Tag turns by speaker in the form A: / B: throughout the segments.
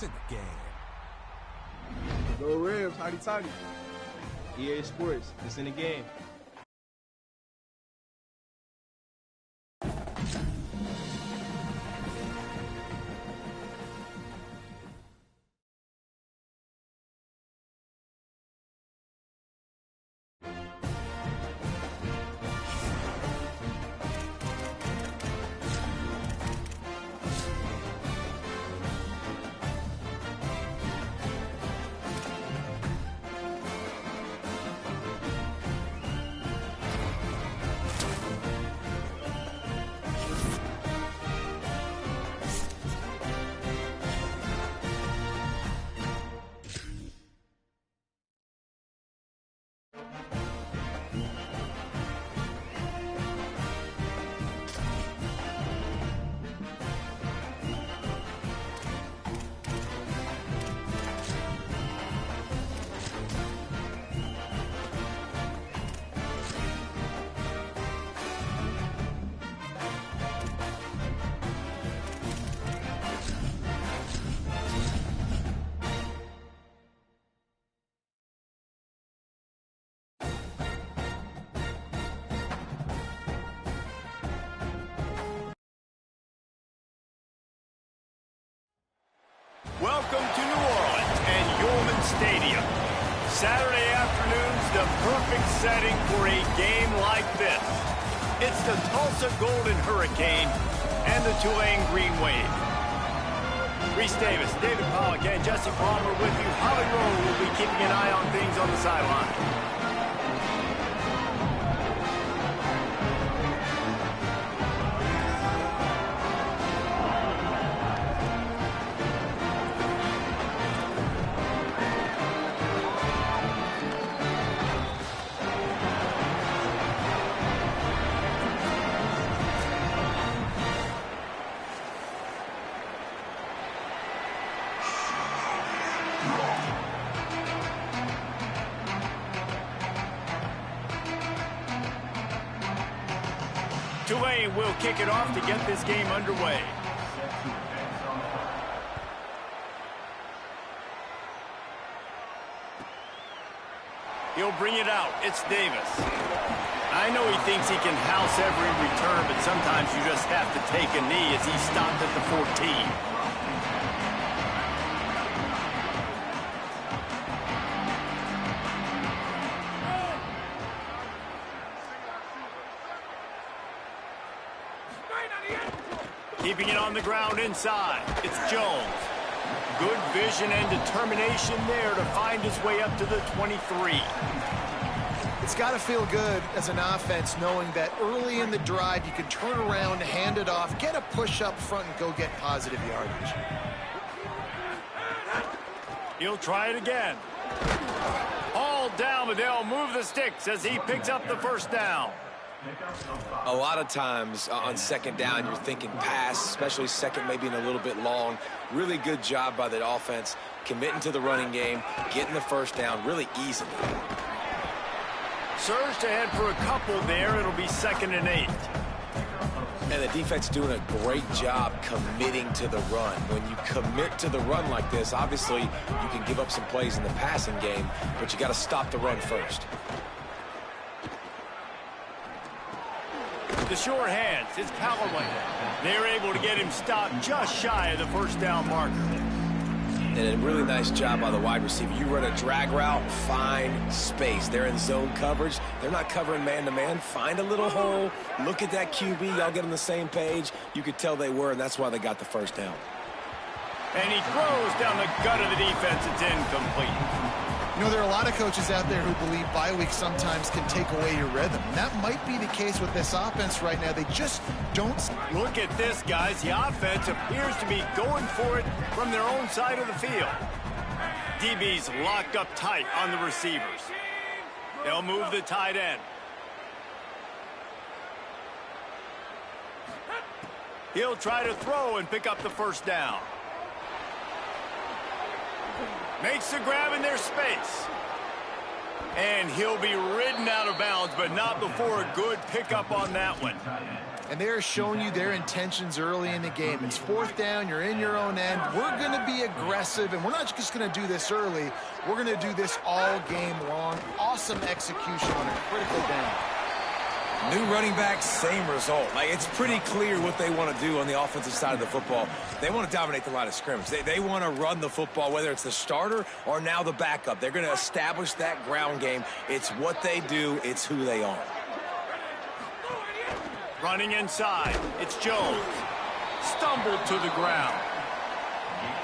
A: It's in the game.
B: Go Rams, hotty toddy. EA Sports, it's in the game.
C: Welcome to New Orleans and Yulman Stadium. Saturday afternoon's the perfect setting for a game like this. It's the Tulsa Golden Hurricane and the Tulane Green Wave. Reese Davis, David Pollack, and Jesse Palmer with you. Holly Rowe will be keeping an eye on things on the sideline. Tulane will kick it off to get this game underway. He'll bring it out. It's Davis. I know he thinks he can house every return, but sometimes you just have to take a knee as he stopped at the 14. Keeping it on the ground inside. It's Jones. Good vision and determination there to find his way up to the 23.
D: It's got to feel good as an offense knowing that early in the drive you can turn around, hand it off, get a push up front, and go get positive yardage.
C: He'll try it again. All down, but they'll move the sticks as he picks up the first down.
E: A lot of times on second down, you're thinking pass, especially second, maybe in a little bit long. Really good job by the offense, committing to the running game, getting the first down really easily.
C: Surged ahead for a couple there. It'll be 2nd and 8.
E: And the defense doing a great job committing to the run. When you commit to the run like this, obviously you can give up some plays in the passing game, but you got to stop the run first.
C: The short hands, it's Callaway. They're able to get him stopped just shy of the first down marker.
E: And a really nice job by the wide receiver. You run a drag route, find space. They're in zone coverage. They're not covering man-to-man. Find a little hole. Look at that QB. Y'all get on the same page. You could tell they were, and that's why they got the first down.
C: And he throws down the gut of the defense. It's incomplete.
D: You know, there are a lot of coaches out there who believe bye weeks sometimes can take away your rhythm. And that might be the case with this offense right now. They just don't.
C: Look at this, guys. The offense appears to be going for it from their own side of the field. DB's locked up tight on the receivers. They'll move the tight end. He'll try to throw and pick up the first down. Makes the grab in their space. And he'll be ridden out of bounds, but not before a good pickup on that one.
D: and they are showing you their intentions early in the game. It's fourth down, you're in your own end. We're going to be aggressive, and we're not just going to do this early. We're going to do this all game long. Awesome execution on a critical down.
E: New running back, same result. Like, it's pretty clear what they want to do on the offensive side of the football. They want to dominate the line of scrimmage. They want to run the football, whether it's the starter or now the backup. They're going to establish that ground game. It's what they do. It's who they are.
C: Running inside. It's Jones. Stumbled to the ground.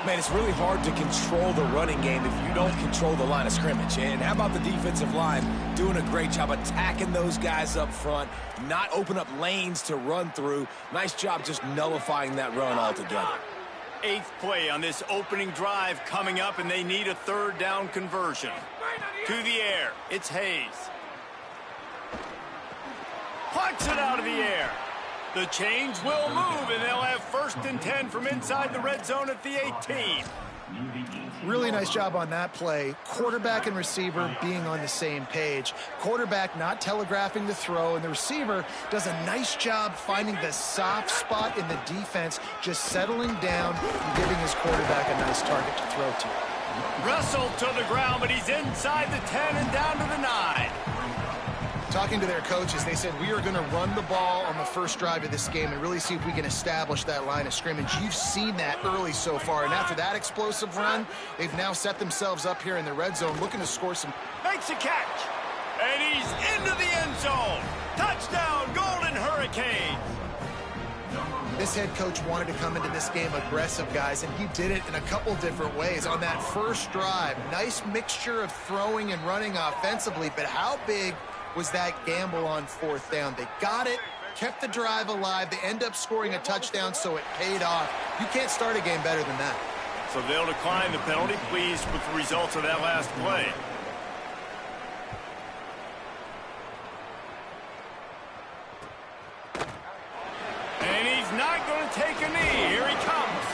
E: Man, it's really hard to control the running game if you don't control the line of scrimmage. And how about the defensive line doing a great job attacking those guys up front, not open up lanes to run through. Nice job just nullifying that run altogether.
C: 8th play on this opening drive coming up, and they need a third down conversion. To the air, it's Hayes. Plucks it out of the air. The chains will move, and they'll have 1st and 10 from inside the red zone at the 18.
D: Really nice job on that play. Quarterback and receiver being on the same page. Quarterback not telegraphing the throw, and the receiver does a nice job finding the soft spot in the defense, just settling down and giving his quarterback a nice target to throw to.
C: Wrestled to the ground, but he's inside the 10 and down to the 9.
D: Talking to their coaches, they said, we are going to run the ball on the first drive of this game and really see if we can establish that line of scrimmage. You've seen that early so far, and after that explosive run, they've now set themselves up here in the red zone, looking to score some.
C: Makes a catch, and he's into the end zone. Touchdown, Golden Hurricanes.
D: This head coach wanted to come into this game aggressive, guys, and he did it in a couple different ways. On that first drive, nice mixture of throwing and running offensively, but how big was that gamble on 4th down? They got it, kept the drive alive. They end up scoring a touchdown, so it paid off. You can't start a game better than that.
C: So they'll decline the penalty. Pleased with the results of that last play. And he's not going to take a knee. Here he comes.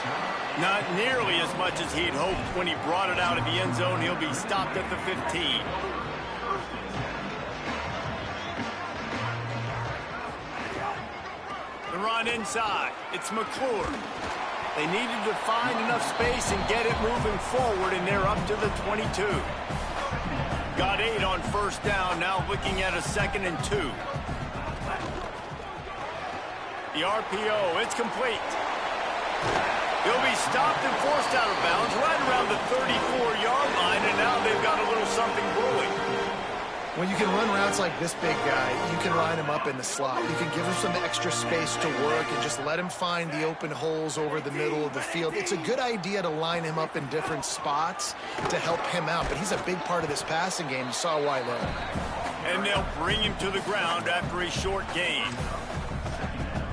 C: Not nearly as much as he'd hoped when he brought it out of the end zone. He'll be stopped at the 15. The run inside. It's McClure. They needed to find enough space and get it moving forward, and they're up to the 22. Got 8 on 1st down, now looking at a 2nd and 2. The RPO, it's complete. He'll be stopped and forced out of bounds right around the 34-yard line, and now they've got a little something brewing.
D: When you can run routes like this big guy, you can line him up in the slot. You can give him some extra space to work and just let him find the open holes over the middle of the field. It's a good idea to line him up in different spots to help him out, but he's a big part of this passing game. You saw why there.
C: And they'll bring him to the ground after a short gain.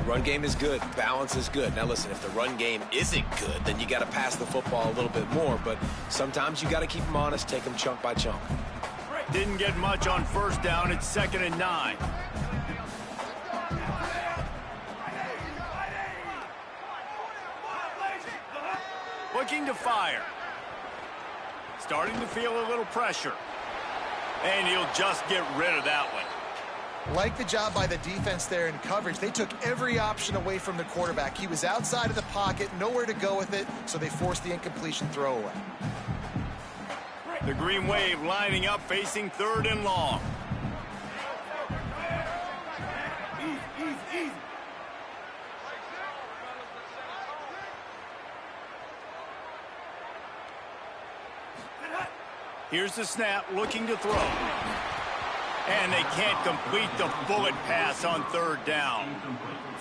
E: Run game is good. Balance is good. Now, listen, if the run game isn't good, then you got to pass the football a little bit more, but sometimes you got to keep them honest, take them chunk by chunk.
C: Didn't get much on 1st down. It's 2nd and 9. Looking to fire. Starting to feel a little pressure. And he'll just get rid of that one.
D: Like the job by the defense there in coverage. They took every option away from the quarterback. He was outside of the pocket, nowhere to go with it, so they forced the incompletion throwaway.
C: The Green Wave lining up, facing 3rd and long. Here's the snap, looking to throw. And they can't complete the bullet pass on 3rd down.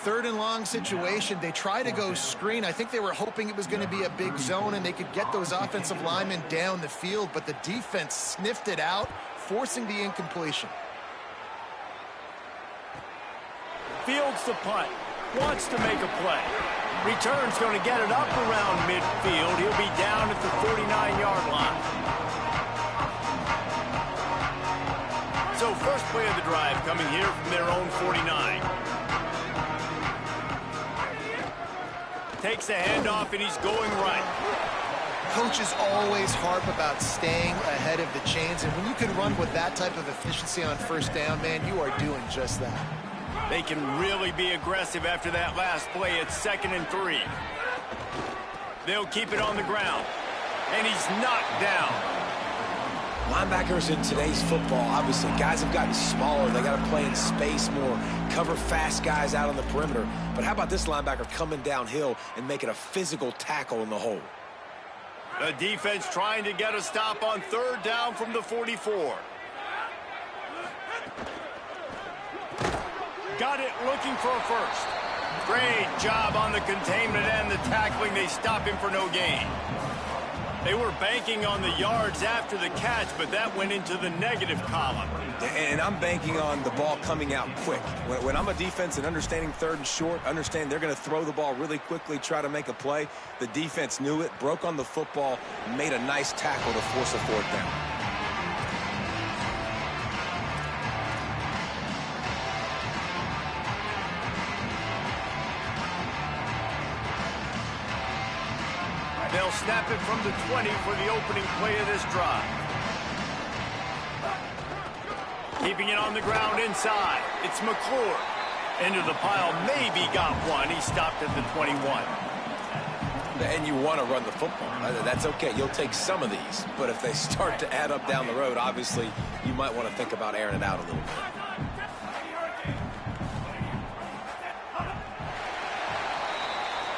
D: 3rd and long situation. They try to go screen. I think they were hoping it was going to be a big zone and they could get those offensive linemen down the field, but the defense sniffed it out, forcing the incompletion.
C: Fields the punt. Wants to make a play. Return's going to get it up around midfield. He'll be down at the 49-yard line. So first play of the drive coming here from their own 49. Takes a handoff, and he's going right.
D: Coaches always harp about staying ahead of the chains, and when you can run with that type of efficiency on 1st down, man, you are doing just that.
C: They can really be aggressive after that last play. It's 2nd and 3. They'll keep it on the ground. And he's knocked down.
E: Linebackers in today's football, obviously, guys have gotten smaller. They got to play in space more, cover fast guys out on the perimeter. But how about this linebacker coming downhill and making a physical tackle in the hole?
C: The defense trying to get a stop on 3rd down from the 44. Got it looking for a first. Great job on the containment and the tackling. They stop him for no gain. They were banking on the yards after the catch, but that went into the negative column.
E: And I'm banking on the ball coming out quick. When I'm a defense and understanding 3rd and short, understand they're going to throw the ball really quickly, try to make a play. The defense knew it, broke on the football, made a nice tackle to force a 4th down.
C: They'll snap it from the 20 for the opening play of this drive. Keeping it on the ground inside. It's McClure. Into the pile, maybe got one. He stopped at the 21.
E: And you want to run the football. That's okay. You'll take some of these. But if they start to add up down the road, obviously, you might want to think about airing it out a little bit.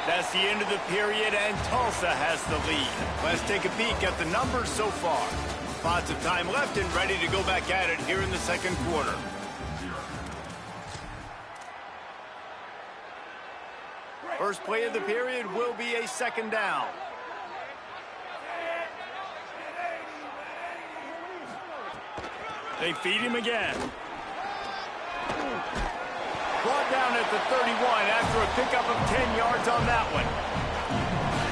C: That's the end of the period, and Tulsa has the lead. Let's take a peek at the numbers so far. Lots of time left and ready to go back at it here in the 2nd quarter. First play of the period will be a 2nd down. They feed him again. Brought down at the 31 after a pickup of 10 yards on that one.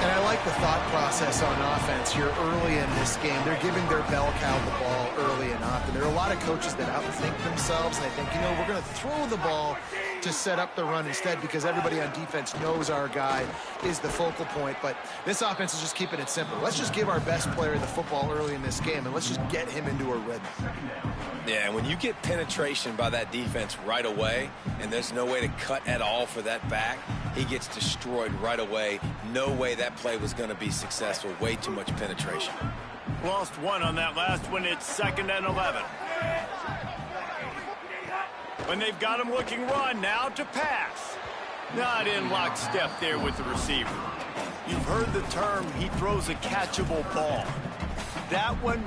D: And I like the thought process on offense here early in this game. They're giving their bell cow the ball early and often. There are a lot of coaches that outthink themselves, and they think, you know, we're going to throw the ball to set up the run instead because everybody on defense knows our guy is the focal point. But this offense is just keeping it simple. Let's just give our best player the football early in this game, and let's just get him into a rhythm.
E: Yeah, when you get penetration by that defense right away, and there's no way to cut at all for that back, he gets destroyed right away. No way that play was going to be successful. Way too much penetration.
C: Lost one on that last one. It's 2nd and 11. When they've got him looking run, now to pass. Not in lockstep there with the receiver. You've heard the term, he throws a catchable ball. That one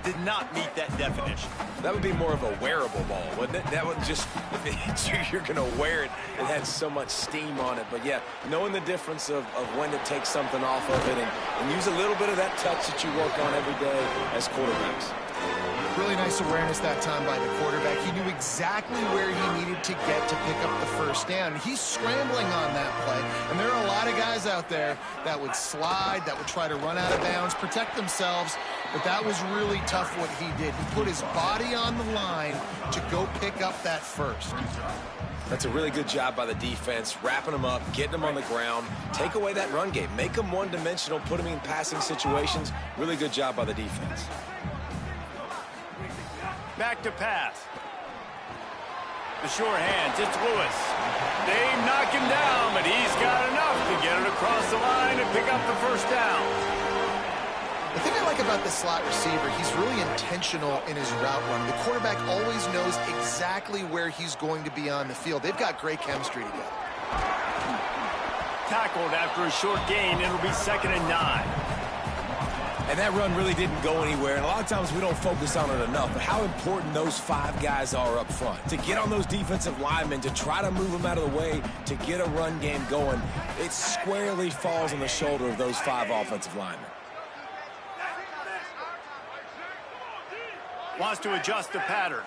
C: did not meet that definition.
E: That would be more of a wearable ball, wouldn't it? That would just, if it hits you, you're going to wear it. It had so much steam on it. But, yeah, knowing the difference of when to take something off of it and use a little bit of that touch that you work on every day as quarterbacks.
D: Really nice awareness that time by the quarterback. He knew exactly where he needed to get to pick up the 1st down. He's scrambling on that play. And there are a lot of guys out there that would slide, that would try to run out of bounds, protect themselves. But that was really tough what he did. He put his body on the line to go pick up that 1st.
E: That's a really good job by the defense, wrapping them up, getting them on the ground, take away that run game, make them one-dimensional, put them in passing situations. Really good job by the defense.
C: Back to pass. The sure hands, it's Lewis. They knock him down, but he's got enough to get it across the line and pick up the 1st down.
D: The thing I like about the slot receiver, he's really intentional in his route run. The quarterback always knows exactly where he's going to be on the field. They've got great chemistry together.
C: Tackled after a short gain, it'll be 2nd and 9.
E: And that run really didn't go anywhere. And a lot of times we don't focus on it enough. But how important those 5 guys are up front. To get on those defensive linemen, to try to move them out of the way, to get a run game going, it squarely falls on the shoulder of those 5 offensive linemen.
C: Wants to adjust the pattern.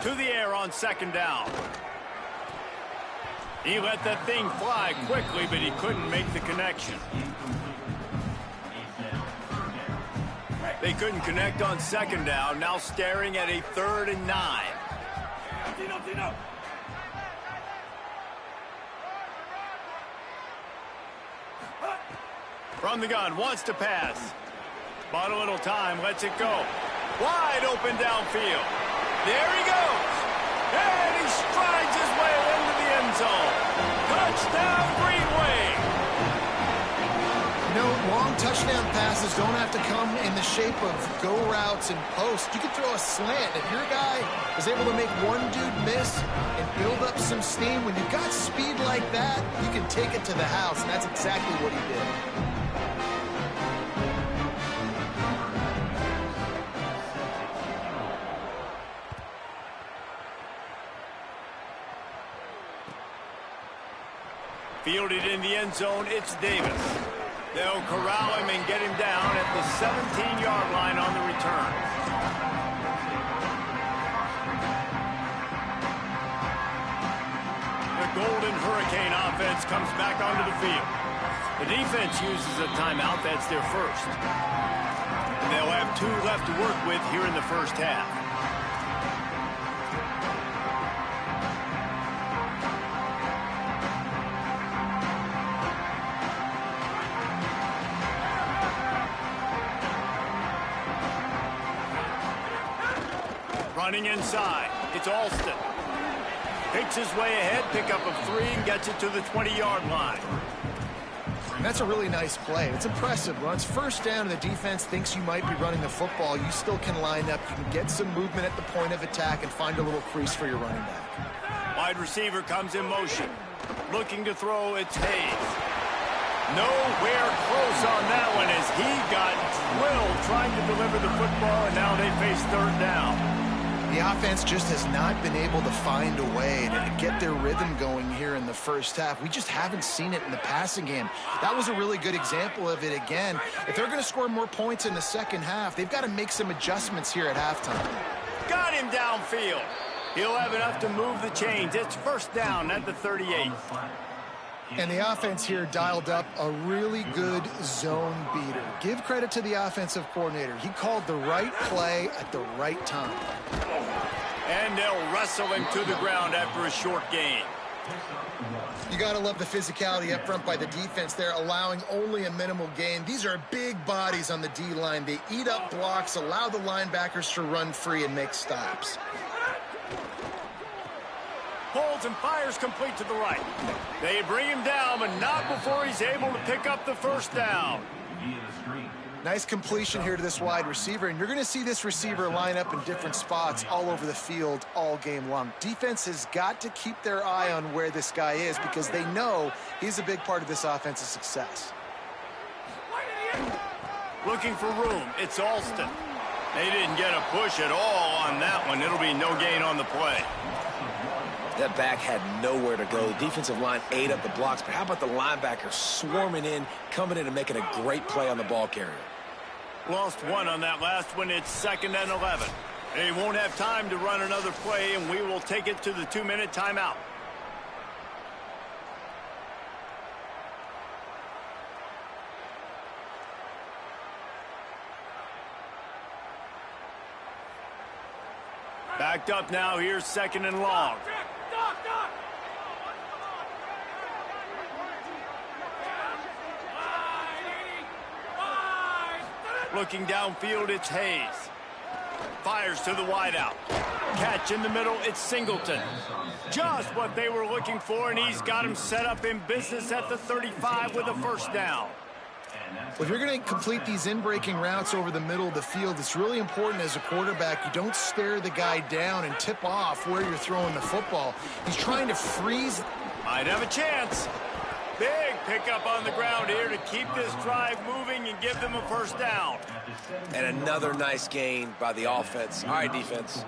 C: To the air on 2nd down. He let that thing fly quickly, but he couldn't make the connection. They couldn't connect on 2nd down, now staring at a 3rd and 9. From the gun, wants to pass. Bought a little time, lets it go. Wide open downfield. There he goes. And he strides his way into the end zone. Touchdown, Green Wave.
D: You know, long touchdown passes don't have to come in the shape of go routes and posts. You can throw a slant. If your guy is able to make one dude miss and build up some steam, when you've got speed like that, you can take it to the house, and that's exactly what he did.
C: Fielded in the end zone, it's Davis. They'll corral him and get him down at the 17-yard line on the return. The Golden Hurricane offense comes back onto the field. The defense uses a timeout. That's their first. And they'll have 2 left to work with here in the first half. Running inside, it's Alston. Picks his way ahead, pickup of 3, and gets it to the 20-yard line.
D: That's a really nice play. It's impressive. When it's first down and the defense thinks you might be running the football, you still can line up. You can get some movement at the point of attack and find a little crease for your running back.
C: Wide receiver comes in motion. Looking to throw, it's Hayes. Nowhere close on that one as he got drilled trying to deliver the football, and now they face third down.
D: The offense just has not been able to find a way to get their rhythm going here in the first half. We just haven't seen it in the passing game. That was a really good example of it again. If they're going to score more points in the second half, they've got to make some adjustments here at halftime.
C: Got him downfield. He'll have enough to move the chains. It's first down at the 38.
D: And the offense here dialed up a really good zone beater. Give credit to the offensive coordinator. He called the right play at the right time.
C: And they'll wrestle him to the ground after a short gain.
D: You got to love the physicality up front by the defense there, allowing only a minimal gain. These are big bodies on the D-line. They eat up blocks, allow the linebackers to run free and make stops.
C: Holds and fires complete to the right. They bring him down, but not before he's able to pick up the first down.
D: Nice completion here to this wide receiver, and you're going to see this receiver line up in different spots all over the field all game long. Defense has got to keep their eye on where this guy is because they know he's a big part of this offense's success.
C: Looking for room, it's Alston. They didn't get a push at all on that one. It'll be no gain on the play.
E: That back had nowhere to go. The defensive line ate up the blocks, but how about the linebacker swarming in, coming in and making a great play on the ball carrier?
C: Lost 1 on that last one. It's 2nd and 11. They won't have time to run another play, and we will take it to the 2-minute timeout. Backed up now. Here's 2nd and long. Looking downfield, it's Hayes. Fires to the wideout. Catch in the middle, it's Singleton. Just what they were looking for, and he's got him set up in business at the 35 with a first down.
D: Well, if you're going to complete these in-breaking routes over the middle of the field, it's really important as a quarterback you don't stare the guy down and tip off where you're throwing the football. He's trying to freeze.
C: Might have a chance. Big pickup on the ground here to keep this drive moving and give them a first down.
E: And another nice gain by the offense. All right, defense,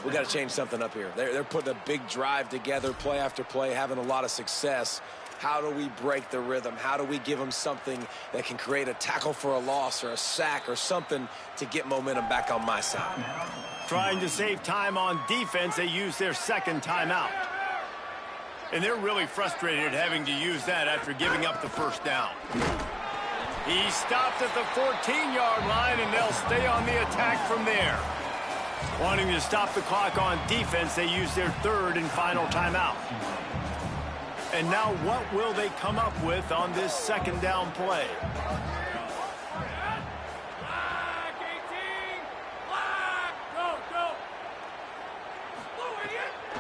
E: we got to change something up here. They're putting a big drive together, play after play, having a lot of success. How do we break the rhythm? How do we give them something that can create a tackle for a loss or a sack or something to get momentum back on my side?
C: Trying to save time on defense, they use their 2nd timeout. And they're really frustrated having to use that after giving up the first down. He stopped at the 14-yard line, and they'll stay on the attack from there. Wanting to stop the clock on defense, they use their 3rd and final timeout. And now what will they come up with on this 2nd down play?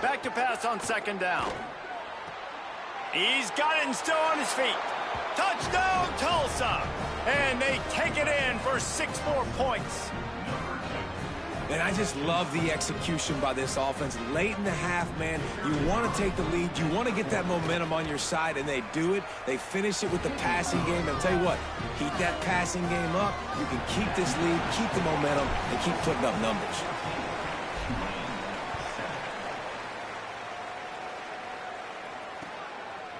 C: Back to pass on second down. He's got it and still on his feet. Touchdown, Tulsa. And they take it in for 6 more points.
E: And I just love the execution by this offense. Late in the half, man, you want to take the lead. You want to get that momentum on your side, and they do it. They finish it with the passing game. And I'll tell you what, keep that passing game up. You can keep this lead, keep the momentum, and keep putting up numbers.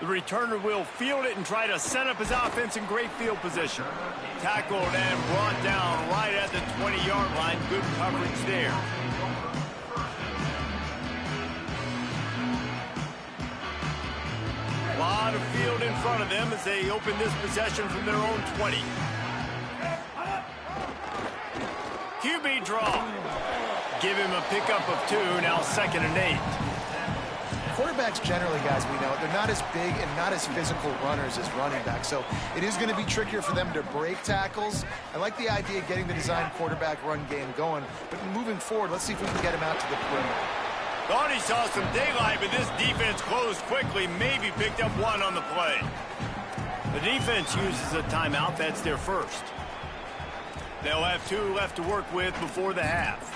C: The returner will field it and try to set up his offense in great field position. Tackled and brought down right at the 20-yard line. Good coverage there. A lot of field in front of them as they open this possession from their own 20. QB draw. Give him a pickup of 2, now 2nd and 8.
D: Quarterbacks generally, guys, we know, they're not as big and not as physical runners as running backs, so it is going to be trickier for them to break tackles. I like the idea of getting the design quarterback run game going, but moving forward, let's see if we can get him out to the perimeter.
C: Thought he saw some daylight, but this defense closed quickly, maybe picked up 1 on the play. The defense uses a timeout. That's their first. They'll have 2 left to work with before the half.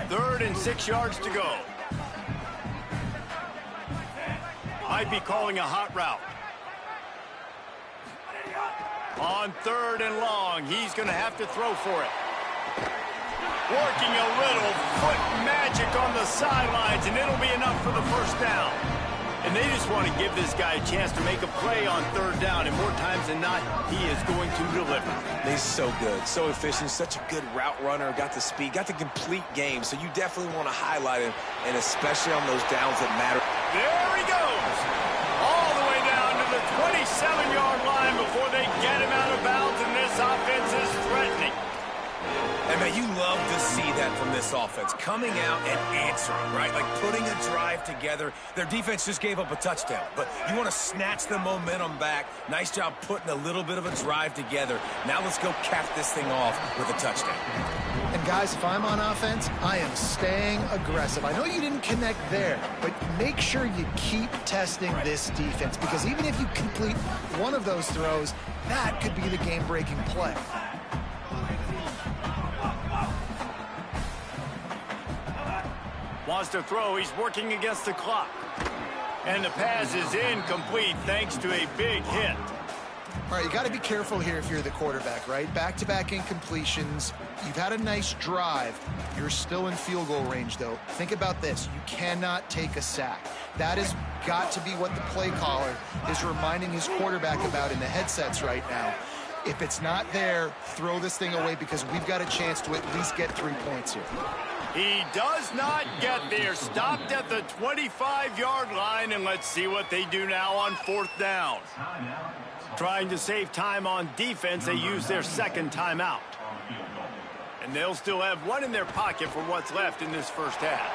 C: 3rd and 6 yards to go. Might be calling a hot route. On 3rd and long, he's going to have to throw for it. Working a little foot magic on the sidelines, and it'll be enough for the first down. And they just want to give this guy a chance to make a play on 3rd down, and more times than not, he is going to deliver.
E: He's so good, so efficient, such a good route runner, got the speed, got the complete game, so you definitely want to highlight him, and especially on those downs that matter.
C: There he goes! All the way down to the 27-yard line before they get him out of bounds, and this offense is threatening.
E: And, man, you love to see that from this offense, coming out and answering, right? Like putting a drive together. Their defense just gave up a touchdown, but you want to snatch the momentum back. Nice job putting a little bit of a drive together. Now let's go cap this thing off with a touchdown.
D: And, guys, if I'm on offense, I am staying aggressive. I know you didn't connect there, but make sure you keep testing this defense, because even if you complete one of those throws, that could be the game-breaking play.
C: Wants to throw. He's working against the clock. And the pass is incomplete thanks to a big hit.
D: All right, you got to be careful here if you're the quarterback, right? Back-to-back incompletions. You've had a nice drive. You're still in field goal range, though. Think about this. You cannot take a sack. That has got to be what the play caller is reminding his quarterback about in the headsets right now. If it's not there, throw this thing away, because we've got a chance to at least get 3 points here.
C: He does not get there. Stopped at the 25-yard line, and let's see what they do now on 4th down. Trying to save time on defense, they use their 2nd timeout. And they'll still have 1 in their pocket for what's left in this first half.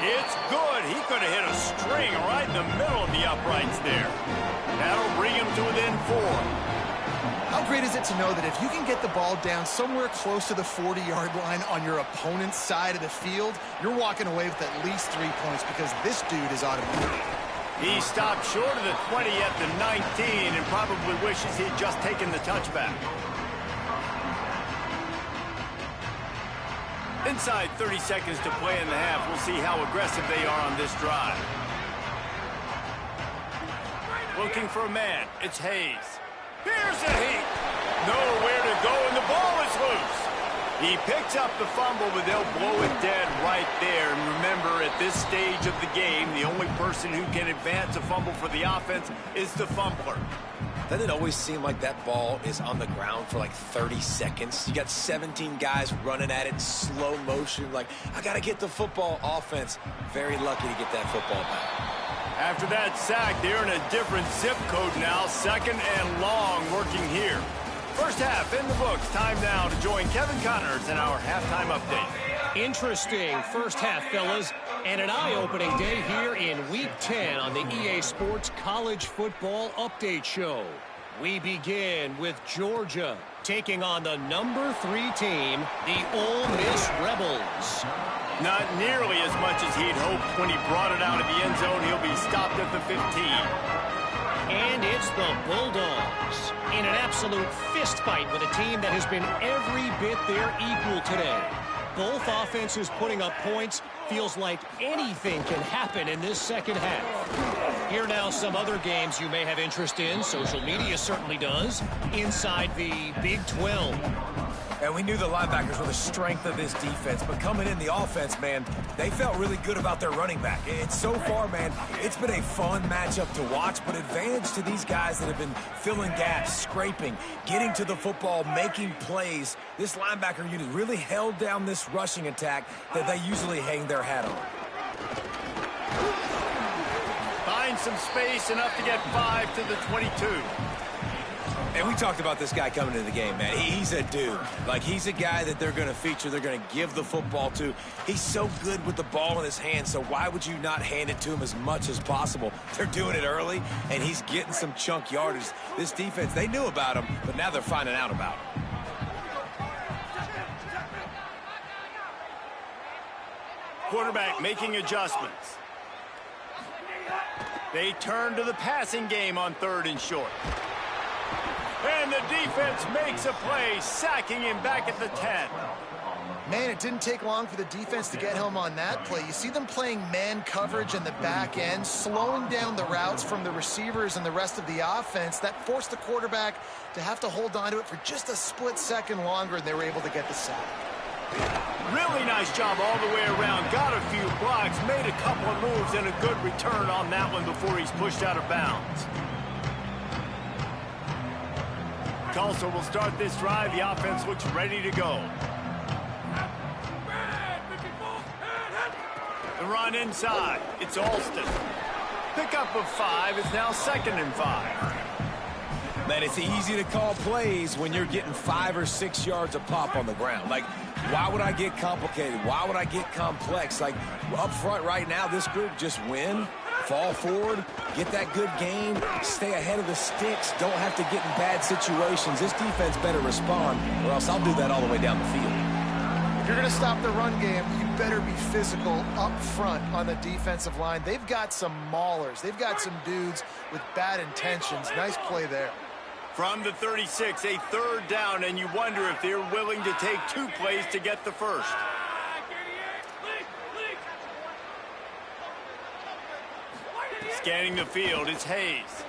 C: It's good. He could have hit a string right in the middle of the uprights there. That'll bring him to within 4.
D: How great is it to know that if you can get the ball down somewhere close to the 40-yard line on your opponent's side of the field, you're walking away with at least 3 points, because this dude is automatic.
C: He stopped short of the 20 at the 19 and probably wishes he'd just taken the touchback. Inside 30 seconds to play in the half. We'll see how aggressive they are on this drive. Looking for a man. It's Hayes. Here's a heat. Nowhere to go, and the ball is loose. He picks up the fumble, but they'll blow it dead right there. And remember, at this stage of the game, the only person who can advance a fumble for the offense is the fumbler.
E: Doesn't it always seem like that ball is on the ground for like 30 seconds? You got 17 guys running at it, slow motion, like, I got to get the football. Offense, very lucky to get that football back.
C: After that sack, they're in a different zip code now. 2nd and long working here. First half in the books. Time now to join Kevin Connors in our halftime update.
A: Interesting first half, fellas, and an eye-opening day here in Week 10 on the EA Sports College Football Update Show. We begin with Georgia taking on the number 3 team, the Ole Miss Rebels.
C: Not nearly as much as he'd hoped when he brought it out of the end zone. He'll be stopped at the 15.
A: And it's the Bulldogs in an absolute fist fight with a team that has been every bit their equal today. Both offenses putting up points. Feels like anything can happen in this second half. Here now some other games you may have interest in. Social media certainly does. Inside the Big 12.
E: And we knew the linebackers were the strength of this defense, but coming in the offense, man, they felt really good about their running back. And so far, man, it's been a fun matchup to watch, but advantage to these guys that have been filling gaps, scraping, getting to the football, making plays. This linebacker unit really held down this rushing attack that they usually hang their hat on.
C: Find some space, enough to get 5 to the 22.
E: And we talked about this guy coming into the game, man. He's a dude. Like, he's a guy that they're going to feature, they're going to give the football to. He's so good with the ball in his hands, so why would you not hand it to him as much as possible? They're doing it early, and he's getting some chunk yardage. This defense, they knew about him, but now they're finding out about him.
C: Quarterback making adjustments. They turn to the passing game on 3rd and short. And the defense makes a play, sacking him back at the 10.
D: Man, it didn't take long for the defense to get home on that play. You see them playing man coverage in the back end, slowing down the routes from the receivers and the rest of the offense. That forced the quarterback to have to hold on to it for just a split second longer, and they were able to get the sack.
C: Really nice job all the way around. Got a few blocks, made a couple of moves, and a good return on that one before he's pushed out of bounds. Tulsa will start this drive. The offense looks ready to go. The run inside. It's Alston. Pickup of 5 is now 2nd and 5.
E: Man, it's easy to call plays when you're getting 5 or 6 yards a pop on the ground. Like, why would I get complicated? Why would I get complex? Like, up front right now, this group just win, fall forward, get that good gain, stay ahead of the sticks, don't have to get in bad situations. This defense better respond, or else I'll do that all the way down the field.
D: If you're going to stop the run game, you better be physical up front on the defensive line. They've got some maulers. They've got some dudes with bad intentions. Nice play there.
C: From the 36, a 3rd down, and you wonder if they're willing to take 2 plays to get the first. Scanning the field is Hayes.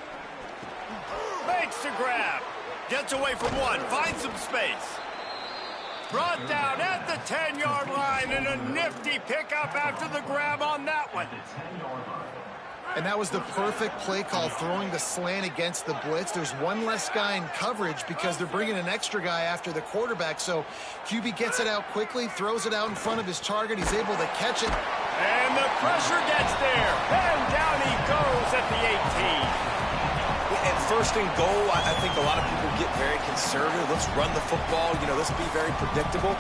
C: Makes the grab. Gets away from one. Finds some space. Brought down at the 10-yard line, and a nifty pickup after the grab on that one.
D: And that was the perfect play call, throwing the slant against the blitz. There's one less guy in coverage because they're bringing an extra guy after the quarterback. So QB gets it out quickly, throws it out in front of his target. He's able to catch it.
C: And the pressure gets there. And down he goes at the 18.
E: At 1st and goal, I think a lot of people get very conservative. Let's run the football. You know, let's be very predictable.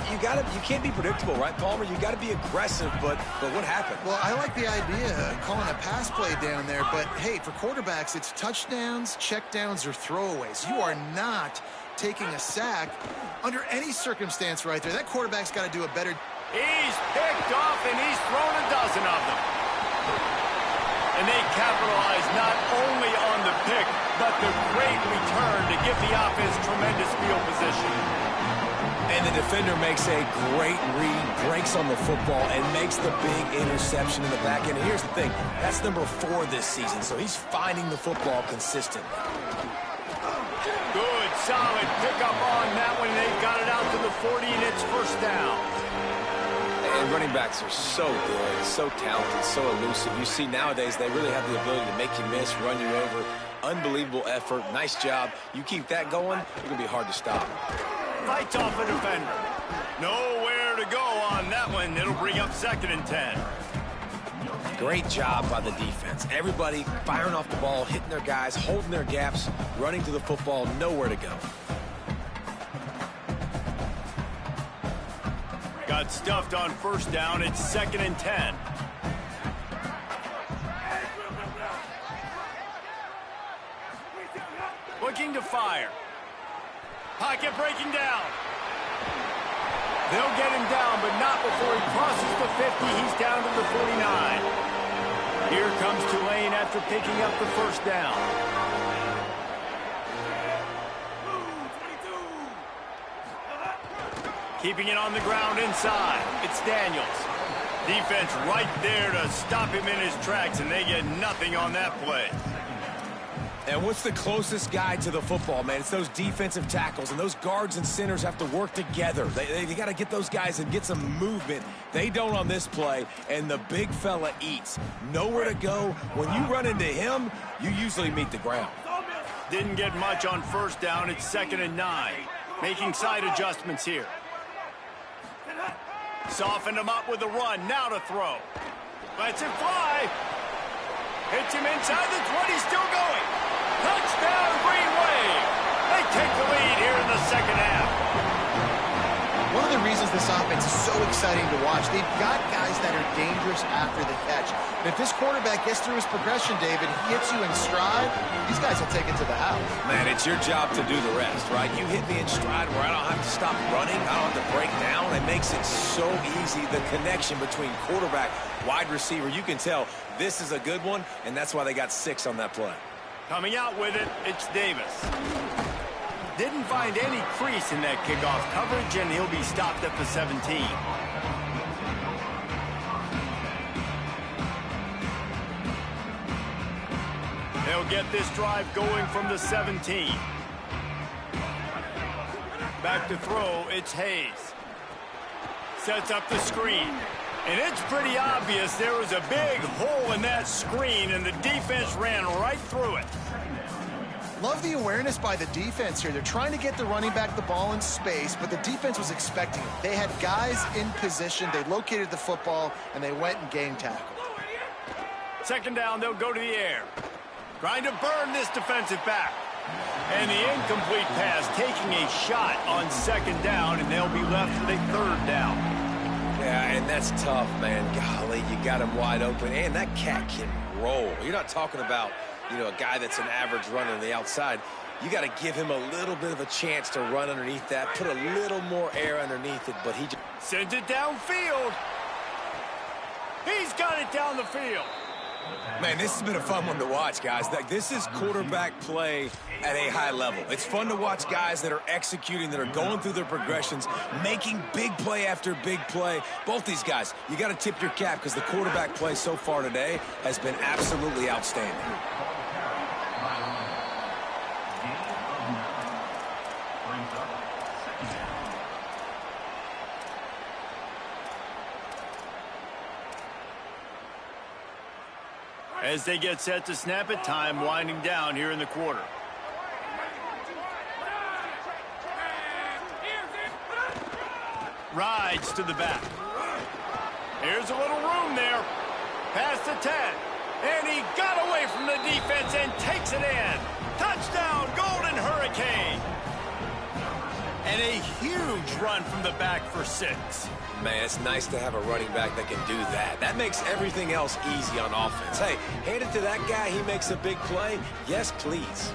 E: You can't be predictable, right, Palmer? You got to be aggressive, but what happened?
D: Well, I like the idea of calling a pass play down there, but hey, for quarterbacks, it's touchdowns, checkdowns, or throwaways. You are not taking a sack under any circumstance right there. That quarterback's got to do a better.
C: He's picked off, and he's thrown a dozen of them. And they capitalize not only on the pick, but the great return to give the offense tremendous field position.
E: And the defender makes a great read, breaks on the football, and makes the big interception in the back end. And here's the thing, that's number 4 this season, so he's finding the football consistently.
C: Good, solid pickup on that one. They've got it out to the 40, and it's 1st down.
E: And running backs are so good, so talented, so elusive. You see nowadays they really have the ability to make you miss, run you over. Unbelievable effort. Nice job. You keep that going, it's going to be hard to stop.
C: Fights off a defender. Nowhere to go on that one. It'll bring up 2nd and 10.
E: Great job by the defense. Everybody firing off the ball, hitting their guys, holding their gaps, running to the football, nowhere to go.
C: Got stuffed on 1st down. It's 2nd and 10. Looking to fire. Pocket breaking down. They'll get him down, but not before he crosses the 50. He's down to the 49. Here comes Tulane after picking up the first down. Keeping it on the ground inside. It's Daniels. Defense right there to stop him in his tracks, and they get nothing on that play.
E: And what's the closest guy to the football, man? It's those defensive tackles, and those guards and centers have to work together. They got to get those guys and get some movement. They don't on this play, and the big fella eats. Nowhere to go. When you run into him, you usually meet the ground.
C: Didn't get much on first down. It's 2nd and 9. Making side adjustments here. Softened him up with a run. Now to throw. Lets it fly. Hits him inside the 20. Still going. Touchdown, Green Wave. They take the lead here in the second half.
D: One of the reasons this offense is so exciting to watch, they've got guys that are dangerous after the catch. And if this quarterback gets through his progression, David, he hits you in stride, these guys will take it to the house.
E: Man, it's your job to do the rest, right? You hit me in stride where I don't have to stop running. I don't have to break down. It makes it so easy. The connection between quarterback, wide receiver, you can tell this is a good one, and that's why they got 6 on that play.
C: Coming out with it, it's Davis. Didn't find any crease in that kickoff coverage, and he'll be stopped at the 17. They'll get this drive going from the 17. Back to throw, it's Hayes. Sets up the screen. And it's pretty obvious there was a big hole in that screen, and the defense ran right through it.
D: Love the awareness by the defense here. They're trying to get the running back the ball in space, but the defense was expecting it. They had guys in position. They located the football, and they went and game tackled.
C: 2nd down, they'll go to the air. Trying to burn this defensive back. And the incomplete pass taking a shot on 2nd down, and they'll be left with a 3rd down.
E: Yeah, and that's tough, man. Golly, you got him wide open, and that cat can roll. You're not talking about, a guy that's an average runner on the outside. You got to give him a little bit of a chance to run underneath that, put a little more air underneath it, but he just
C: sends it downfield. He's got it down the field.
E: Man, this has been a fun one to watch, guys. This is quarterback play at a high level. It's fun to watch guys that are executing, that are going through their progressions, making big play after big play. Both these guys, you got to tip your cap because the quarterback play so far today has been absolutely outstanding.
C: As they get set to snap it, time winding down here in the quarter. Rides to the back. Here's a little room there. Past the 10. And he got away from the defense and takes it in. Touchdown, Golden Hurricane. And a huge run from the back for 6.
E: Man, it's nice to have a running back that can do that. That makes everything else easy on offense. Hey, hand it to that guy. He makes a big play. Yes, please.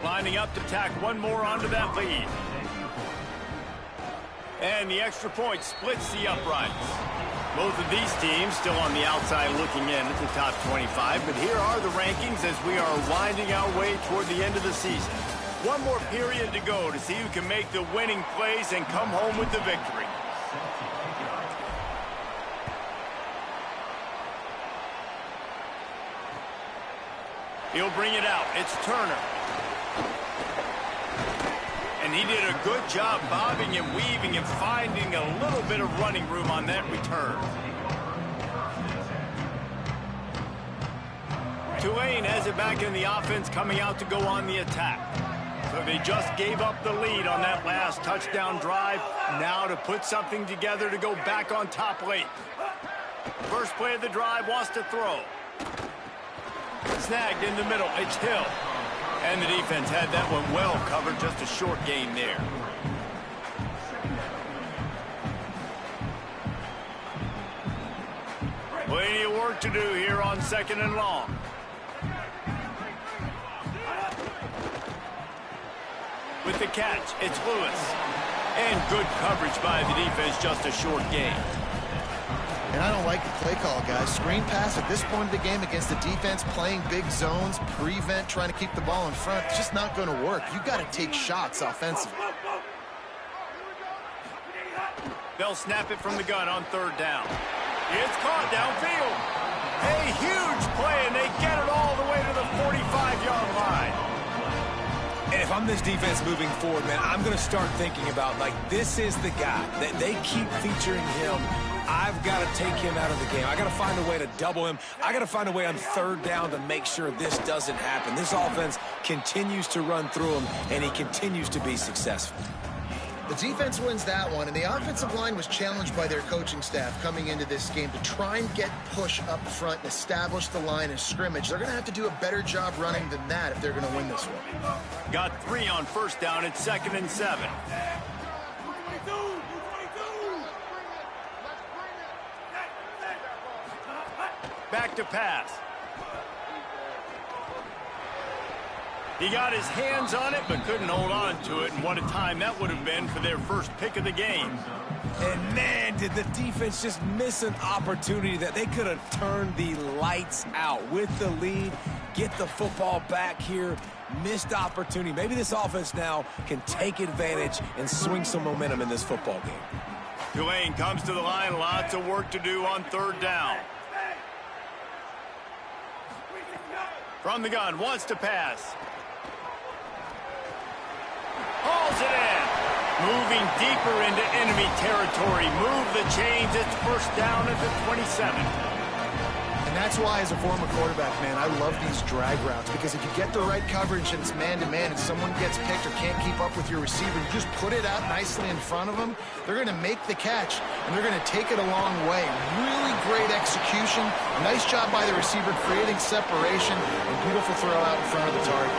C: Lining up to tack one more onto that lead. And the extra point splits the uprights. Both of these teams still on the outside looking in at the top 25. But here are the rankings as we are winding our way toward the end of the season. One more period to go to see who can make the winning plays and come home with the victory. He'll bring it out. It's Turner. And he did a good job bobbing and weaving and finding a little bit of running room on that return. Tulane has it back in the offense, coming out to go on the attack. So they just gave up the lead on that last touchdown drive. Now to put something together to go back on top late. First play of the drive, wants to throw. Snagged in the middle, it's Hill. And the defense had that one well covered, just a short gain there. Plenty of work to do here on 2nd and long. With the catch, it's Lewis. And good coverage by the defense, just a short gain.
D: And I don't like the play call, guys. Screen pass at this point of the game against the defense playing big zones, prevent, trying to keep the ball in front. It's just not going to work. You've got to take shots offensively.
C: They'll snap it from the gun on third down. It's caught downfield. A huge play, and they get it all the way to the 45-yard line.
E: And if I'm this defense moving forward, man, I'm going to start thinking about, like, this is the guy that they keep featuring him. I've got to take him out of the game. I got to find a way to double him. I got to find a way on third down to make sure this doesn't happen. This offense continues to run through him, and he continues to be successful.
D: The defense wins that one, and the offensive line was challenged by their coaching staff coming into this game to try and get push up front and establish the line of scrimmage. They're going to have to do a better job running than that if they're going to win this one.
C: Got 3 on first down. It's 2nd and 7. Back to pass. He got his hands on it, but couldn't hold on to it. And what a time that would have been for their first pick of the game.
E: And, man, did the defense just miss an opportunity that they could have turned the lights out with the lead, get the football back here. Missed opportunity. Maybe this offense now can take advantage and swing some momentum in this football game.
C: Tulane comes to the line. Lots of work to do on third down. From the gun, wants to pass. Hauls it in. Moving deeper into enemy territory. Move the chains. It's first down at the 27.
D: And that's why, as a former quarterback, man, I love these drag routes, because if you get the right coverage and it's man-to-man and someone gets picked or can't keep up with your receiver, you just put it out nicely in front of them, they're going to make the catch, and they're going to take it a long way. Really great execution. Nice job by the receiver creating separation, and beautiful throw out in front of the target.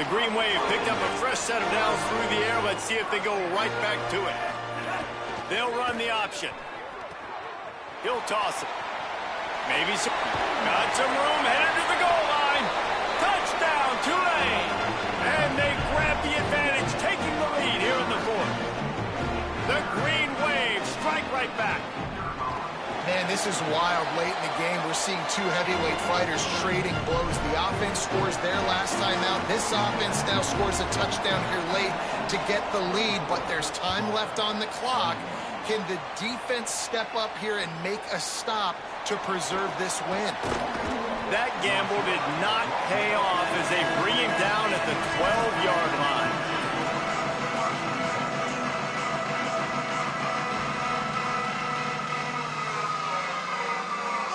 C: The Green Wave picked up a fresh set of downs through the air. Let's see if they go right back to it. They'll run the option. He'll toss it. Maybe some. Got some room, headed to the goal line. Touchdown, Tulane. And they grab the advantage, taking the lead here in the fourth. The Green Wave strike right back.
D: Man, this is wild late in the game. We're seeing two heavyweight fighters trading blows. The offense scores their last time out. This offense now scores a touchdown here late to get the lead, but there's time left on the clock. Can the defense step up here and make a stop to preserve this win?
C: That gamble did not pay off as they bring him down at the 12-yard line.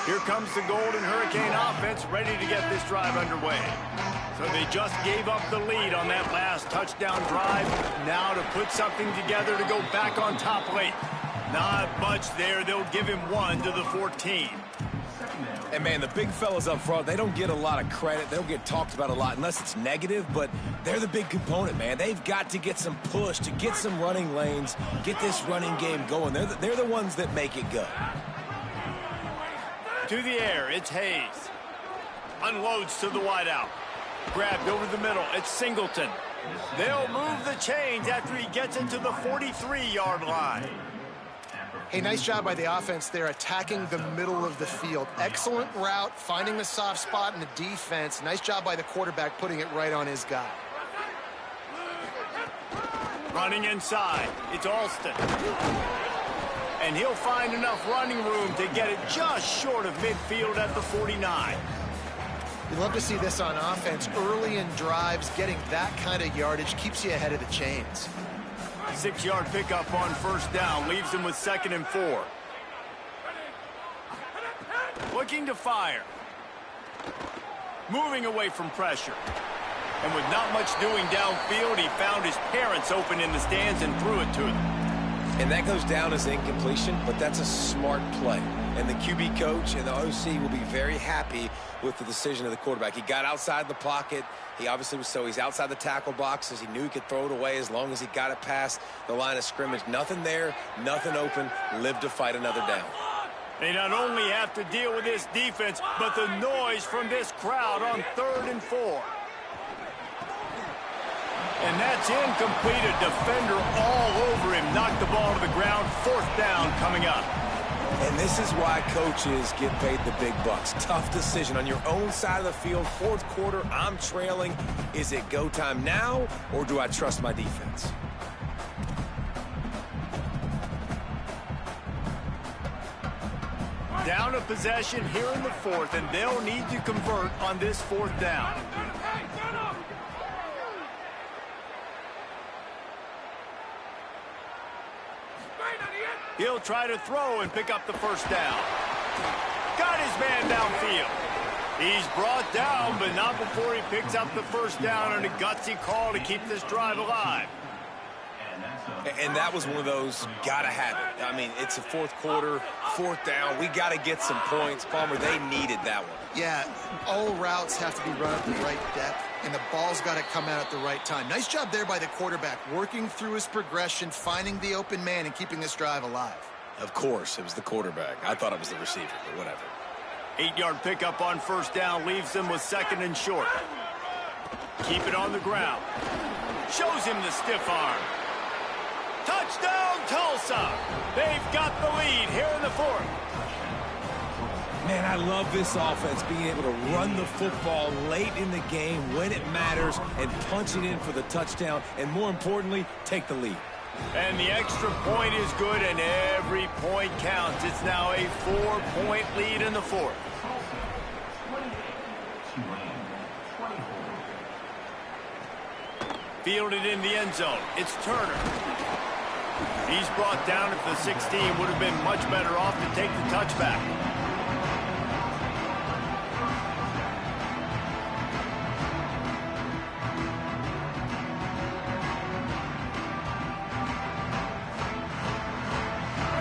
C: Here comes the Golden Hurricane offense, ready to get this drive underway. So they just gave up the lead on that last touchdown drive. Now to put something together to go back on top late. Not much there. They'll give him 1 to the 14.
E: And, man, the big fellas up front, they don't get a lot of credit. They don't get talked about a lot unless it's negative, but they're the big component, man. They've got to get some push, to get some running lanes, get this running game going. They're the ones that make it go.
C: To the air, it's Hayes. Unloads to the wideout. Grabbed over the middle, it's Singleton. They'll move the chains after he gets it to the 43-yard line.
D: Hey, nice job by the offense there, attacking the middle of the field. Excellent route, finding the soft spot in the defense. Nice job by the quarterback, putting it right on his guy.
C: Running inside, it's Alston. And he'll find enough running room to get it just short of midfield at the 49.
D: You love to see this on offense. Early in drives, getting that kind of yardage keeps you ahead of the chains.
C: 6-yard pickup on first down, leaves him with 2nd and 4. Looking to fire. Moving away from pressure. And with not much doing downfield, he found his parents open in the stands and threw it to them.
E: And that goes down as incompletion, but that's a smart play. And the QB coach and the OC will be very happy with the decision of the quarterback. He got outside the pocket. He obviously was he's outside the tackle boxes. He knew he could throw it away as long as he got it past the line of scrimmage. Nothing there, nothing open. Live to fight another down.
C: They not only have to deal with this defense, but the noise from this crowd on 3rd and 4. And And that's incomplete. A defender all over him. Knocked the ball to the ground. 4th down coming up.
E: And this is why coaches get paid the big bucks. Tough decision on your own side of the field. 4th quarter, I'm trailing. Is it go time now, or do I trust my defense?
C: Down a possession here in the 4th, and they'll need to convert on this 4th down. He'll try to throw and pick up the 1st down. Got his man downfield. He's brought down, but not before he picks up the 1st down and a gutsy call to keep this drive alive.
E: And that was one of those, gotta have it. I mean, it's a 4th quarter, 4th down. We gotta get some points. Palmer, they needed that one.
D: Yeah, all routes have to be run at the right depth, and the ball's got to come out at the right time. Nice job there by the quarterback, working through his progression, finding the open man, and keeping this drive alive.
E: Of course, it was the quarterback. I thought it was the receiver, but whatever.
C: 8-yard pickup on 1st down leaves them with 2nd and short. Keep it on the ground. Shows him the stiff arm. Touchdown, Tulsa! They've got the lead here in the 4th.
E: Man, I love this offense, being able to run the football late in the game when it matters and punch it in for the touchdown, and more importantly, take the lead.
C: And the extra point is good, and every point counts. It's now a 4-point lead in the 4th. Fielded in the end zone. It's Turner. He's brought down at the 16. Would have been much better off to take the touchback.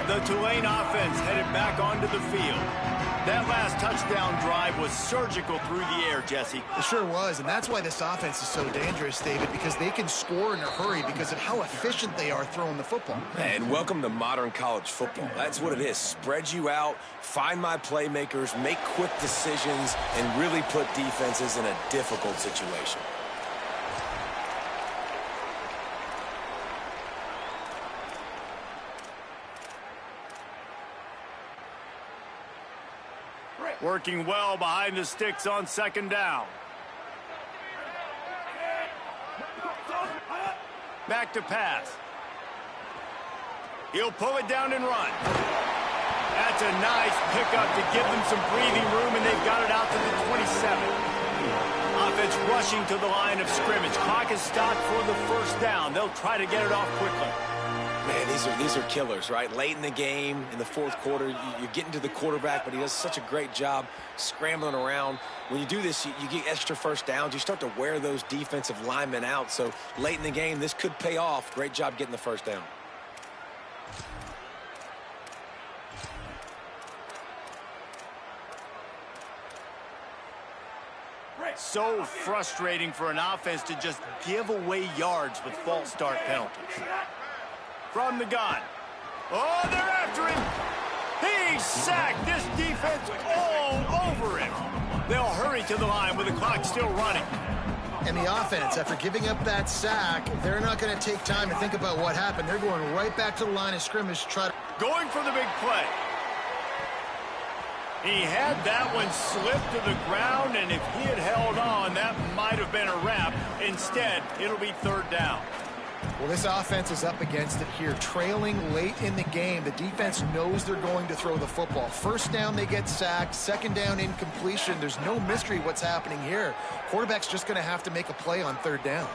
C: The Tulane offense headed back onto the field. That last touchdown drive was surgical through the air, Jesse.
D: It sure was, and that's why this offense is so dangerous, David, because they can score in a hurry because of how efficient they are throwing the football.
E: And welcome to modern college football. That's what it is. Spread you out, find my playmakers, make quick decisions, and really put defenses in a difficult situation.
C: Working well behind the sticks on 2nd down. Back to pass. He'll pull it down and run. That's a nice pickup to give them some breathing room, and they've got it out to the 27. Offense rushing to the line of scrimmage. Clock is stopped for the 1st down. They'll try to get it off quickly.
E: Man, these are killers, right? Late in the game, in the 4th quarter, you're getting to the quarterback, but he does such a great job scrambling around. When you do this, you get extra 1st downs. You start to wear those defensive linemen out. So late in the game, this could pay off. Great job getting the 1st down.
C: So frustrating for an offense to just give away yards with false start penalties. From the gun. Oh, they're after him. He's sacked. This defense all over him. They'll hurry to the line with the clock still running.
D: And the offense, after giving up that sack, they're not going to take time to think about what happened. They're going right back to the line of scrimmage to try to...
C: Going for the big play. He had that one slip to the ground, and if he had held on, that might have been a wrap. Instead, it'll be 3rd down.
D: Well, this offense is up against it here. Trailing late in the game, the defense knows they're going to throw the football. 1st down, they get sacked. 2nd down, incompletion. There's no mystery what's happening here. Quarterback's just going to have to make a play on 3rd down.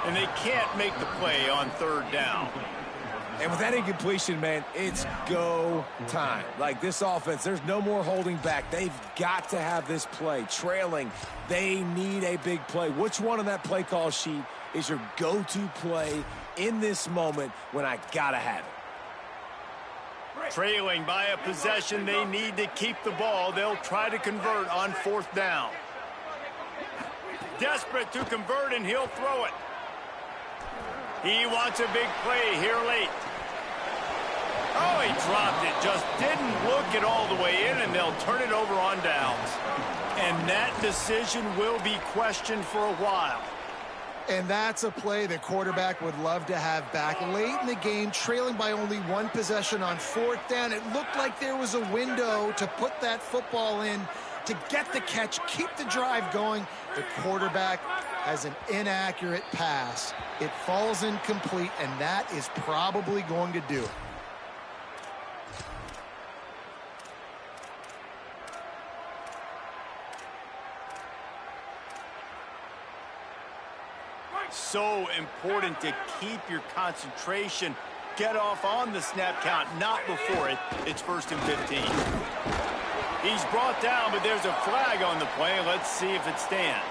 C: And they can't make the play on 3rd down.
E: And with that incompletion, man, it's go time. Like this offense, there's no more holding back. They've got to have this play. Trailing, they need a big play. Which one on that play call sheet is your go-to play in this moment when I gotta have it?
C: Trailing by a possession, they need to keep the ball. They'll try to convert on 4th down. Desperate to convert, and he'll throw it. He wants a big play here late. Oh, he dropped it. Just didn't look it all the way in, and they'll turn it over on downs. And that decision will be questioned for a while.
D: And that's a play the quarterback would love to have back. Late in the game, trailing by only one possession on 4th down, it looked like there was a window to put that football in, to get the catch, keep the drive going. The quarterback has an inaccurate pass. It falls incomplete, and that is probably going to do it.
C: So important to keep your concentration. Get off on the snap count, not before it. It's 1st and 15. He's brought down, but there's a flag on the play. Let's see if it stands.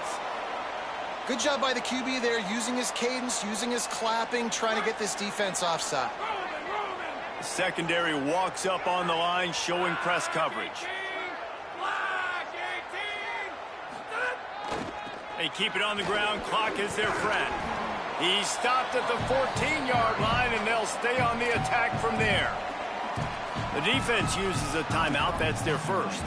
D: Good job by the QB there, using his cadence, using his clapping, trying to get this defense offside.
C: The secondary walks up on the line, showing press coverage. They keep it on the ground. Clock is their friend. He's stopped at the 14-yard line, and they'll stay on the attack from there. The defense uses a timeout. That's their first.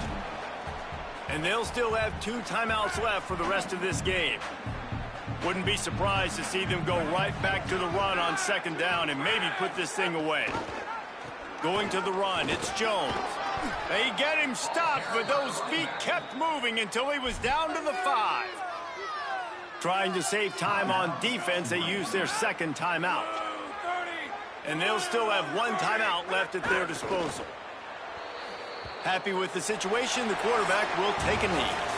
C: And they'll still have 2 timeouts left for the rest of this game. Wouldn't be surprised to see them go right back to the run on 2nd down and maybe put this thing away. Going to the run, it's Jones. They get him stopped, but those feet kept moving until he was down to the 5. Trying to save time on defense, they use their 2nd timeout. And they'll still have 1 timeout left at their disposal. Happy with the situation, the quarterback will take a knee.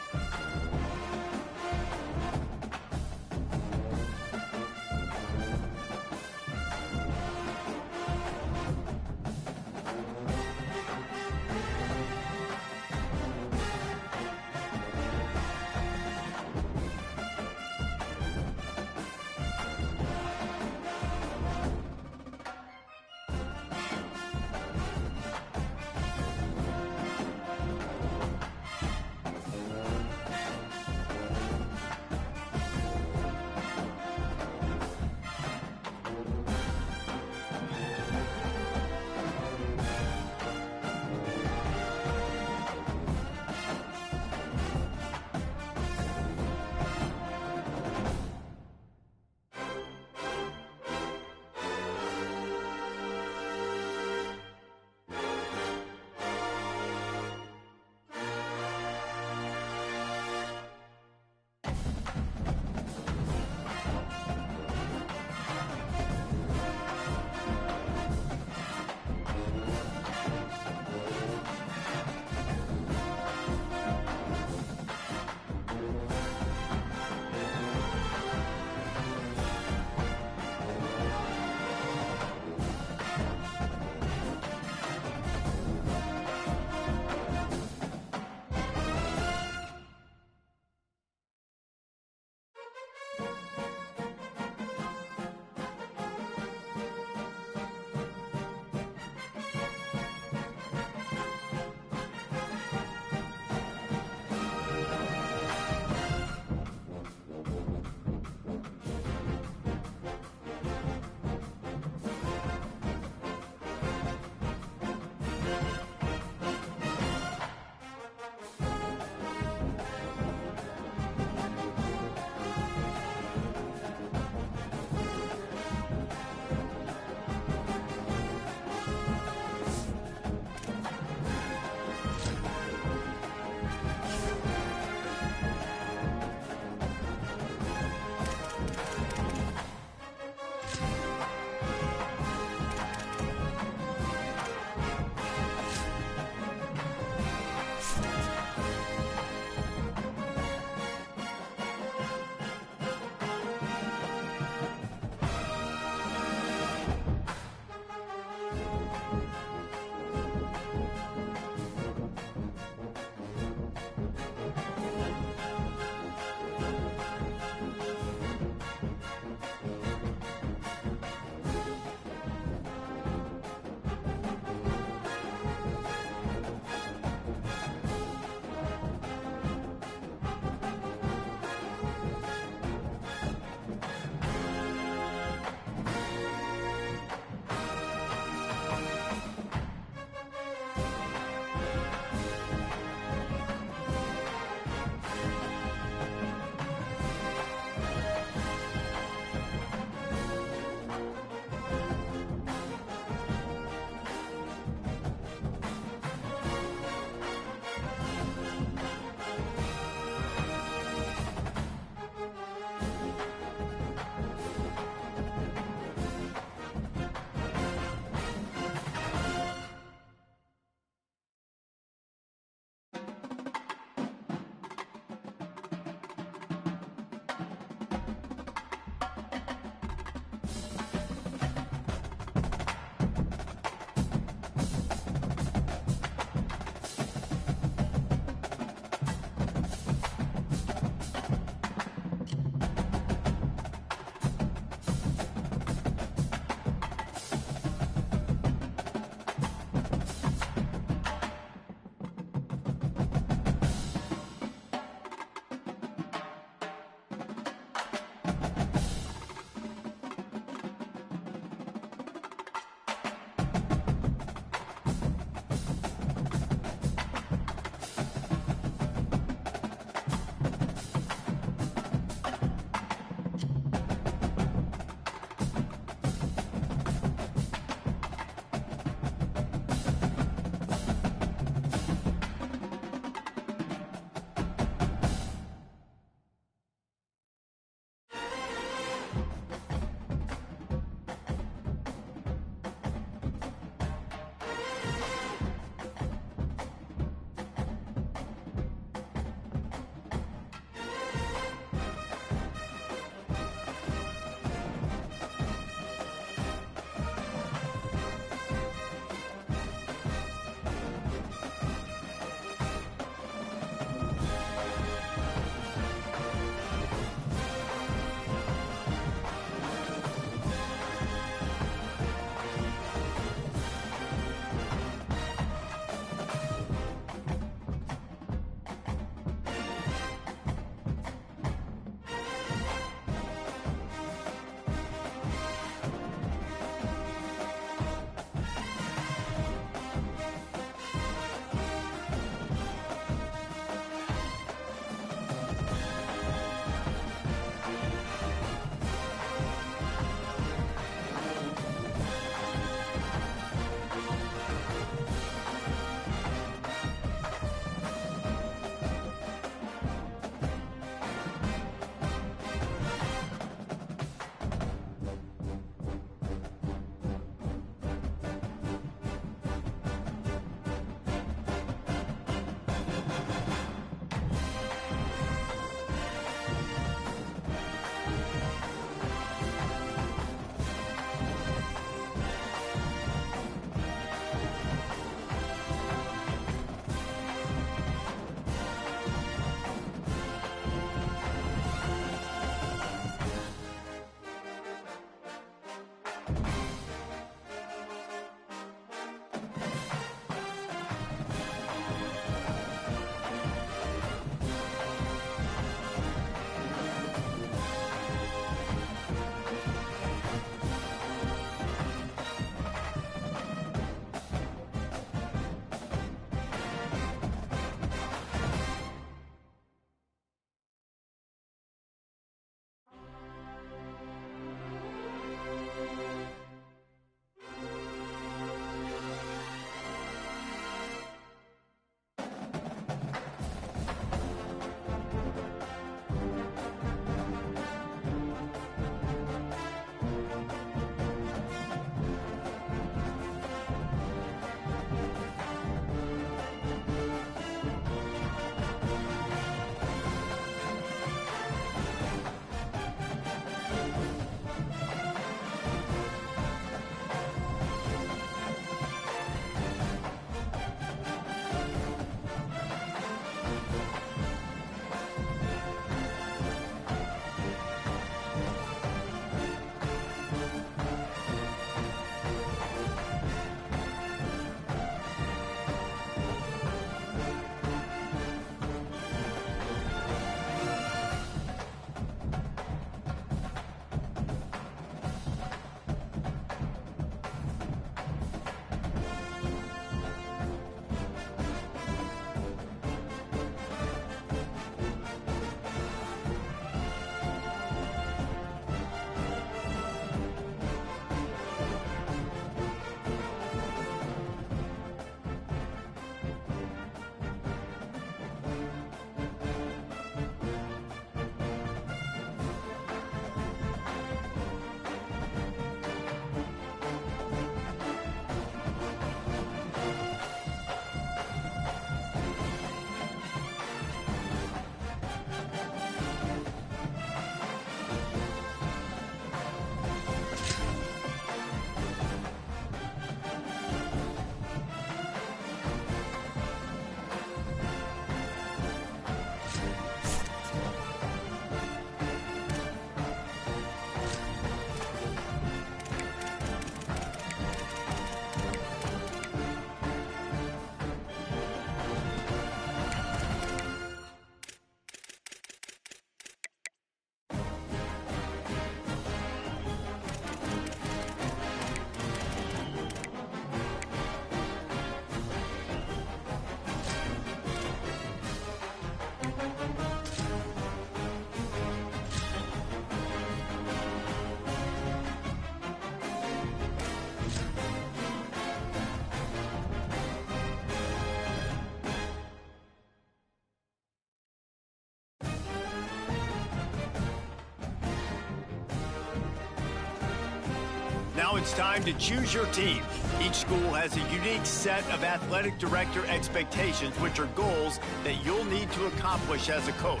C: Now it's time to choose your team. Each school has a unique set of athletic director expectations, which are goals that you'll need to accomplish as a coach.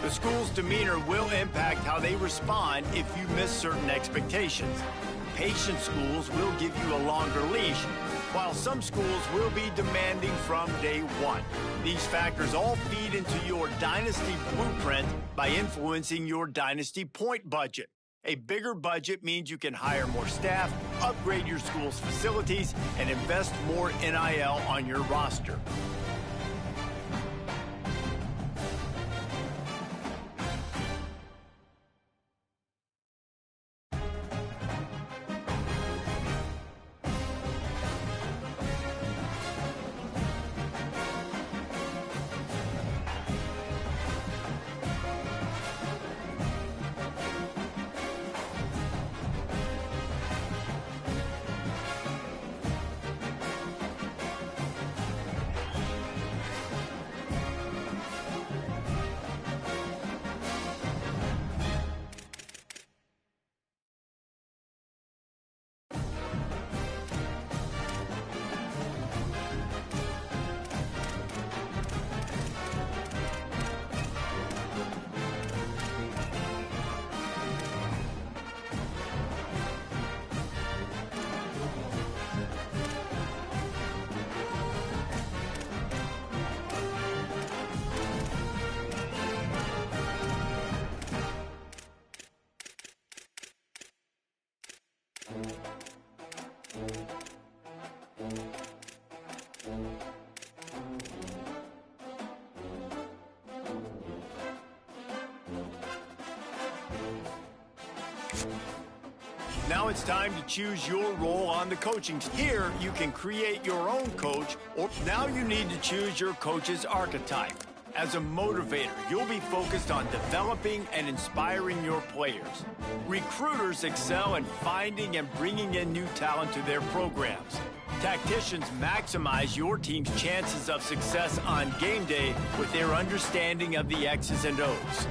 C: The school's demeanor will impact how they respond if you miss certain expectations. Patient schools will give you a longer leash, while some schools will be demanding from day one. These factors all feed into your dynasty blueprint by influencing your dynasty point budget. A bigger budget means you can hire more staff, upgrade your school's facilities, and invest more NIL on your roster. Now it's time to choose your role on the coaching team. Here, you can create your own coach, or now you need to choose your coach's archetype. As a motivator, you'll be focused on developing and inspiring your players. Recruiters excel in finding and bringing in new talent to their programs. Tacticians maximize your team's chances of success on game day with their understanding of the X's and O's.